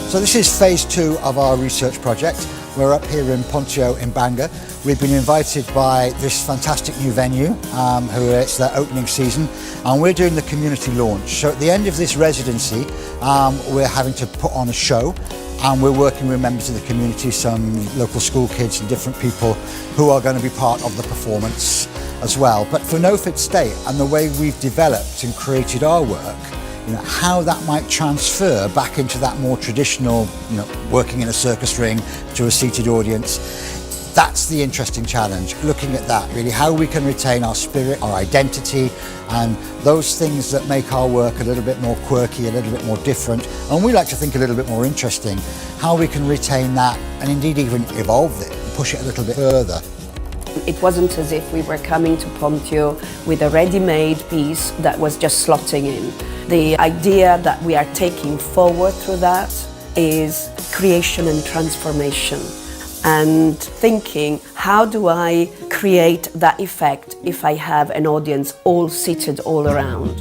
So this is phase 2 of our research project. We're up here in Pontio in Bangor. We've been invited by this fantastic new venue, it's their opening season, and we're doing the community launch. So at the end of this residency, we're having to put on a show, and we're working with members of the community, some local school kids and different people who are going to be part of the performance as well. But for NoFit State and the way we've developed and created our work, how that might transfer back into that more traditional, working in a circus ring to a seated audience. That's the interesting challenge, looking at that really, how we can retain our spirit, our identity, and those things that make our work a little bit more quirky, a little bit more different, and we like to think a little bit more interesting, how we can retain that and indeed even evolve it and push it a little bit further. It wasn't as if we were coming to Pontio with a ready-made piece that was just slotting in. The idea that we are taking forward through that is creation and transformation, and thinking, how do I create that effect if I have an audience all seated all around?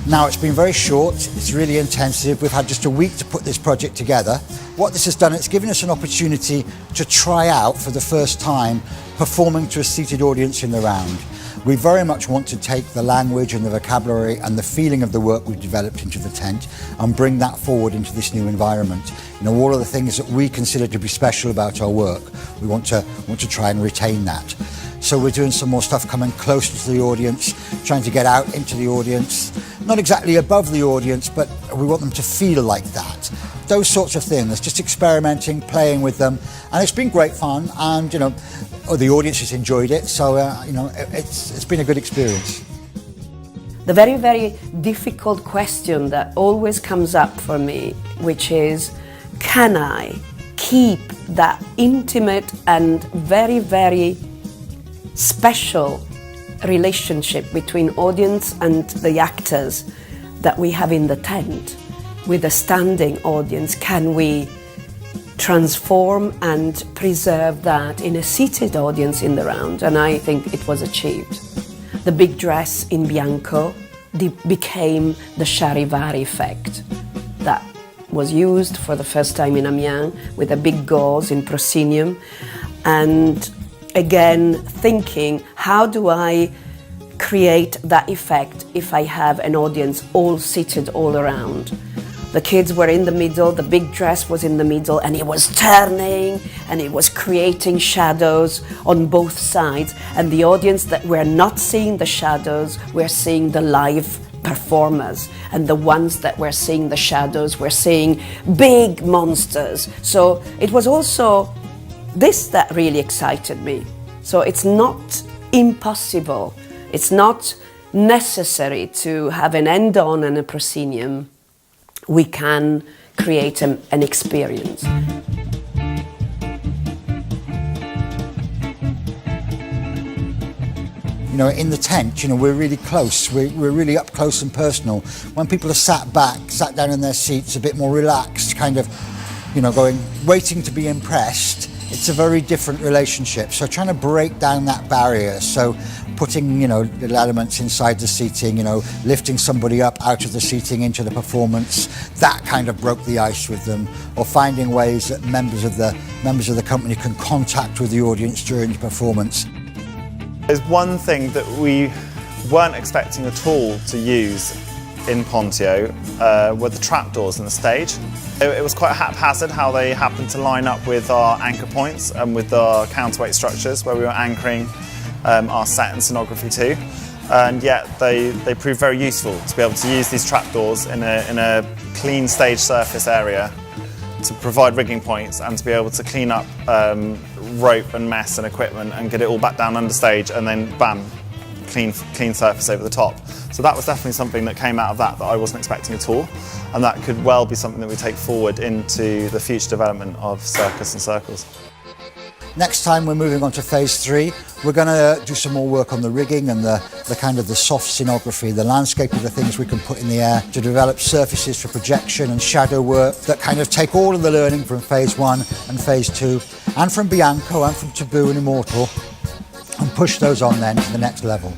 Now, it's been very short, it's really intensive. We've had just a week to put this project together. What this has done, it's given us an opportunity to try out for the first time performing to a seated audience in the round. We very much want to take the language and the vocabulary and the feeling of the work we've developed into the tent and bring that forward into this new environment. All of the things that we consider to be special about our work, we want to try and retain that. So we're doing some more stuff coming closer to the audience, trying to get out into the audience, not exactly above the audience, but we want them to feel like that. Those sorts of things, just experimenting, playing with them, and it's been great fun, and the audience has enjoyed it, so it's been a good experience. The very, very difficult question that always comes up for me, which is, can I keep that intimate and very, very special relationship between audience and the actors that we have in the tent with a standing audience? Can we transform and preserve that in a seated audience in the round? And I think it was achieved. The big dress in bianco became the charivari effect that was used for the first time in Amiens with a big gauze in proscenium, and again thinking, how do I create that effect if I have an audience all seated all around? The kids were in the middle, the big dress was in the middle, and it was turning and it was creating shadows on both sides, and the audience that were not seeing the shadows were seeing the live performers, and the ones that were seeing the shadows were seeing big monsters. So it was also this that really excited me. So it's not impossible, it's not necessary to have an end-on and a proscenium. We can create an experience. In the tent, we're really close, we're really up close and personal. When people are sat down in their seats, a bit more relaxed, kind of, waiting to be impressed, it's a very different relationship. So trying to break down that barrier, so putting, little elements inside the seating, lifting somebody up out of the seating into the performance, that kind of broke the ice with them, or finding ways that members of the company can contact with the audience during the performance. There's one thing that we weren't expecting at all to use in Pontio were the trapdoors in the stage. It was quite haphazard how they happened to line up with our anchor points and with our counterweight structures where we were anchoring our set and scenography too. And yet they proved very useful to be able to use these trapdoors in a clean stage surface area to provide rigging points and to be able to clean up rope and mess and equipment and get it all back down under stage, and then bam, clean surface over the top. So that was definitely something that came out of that I wasn't expecting at all, and that could well be something that we take forward into the future development of Circus and Circles. Next time we're moving on to phase 3. We're going to do some more work on the rigging and the soft scenography, the landscape of the things we can put in the air, to develop surfaces for projection and shadow work that kind of take all of the learning from phase 1 and phase 2 and from Bianco and from Taboo and Immortal and push those on then to the next level.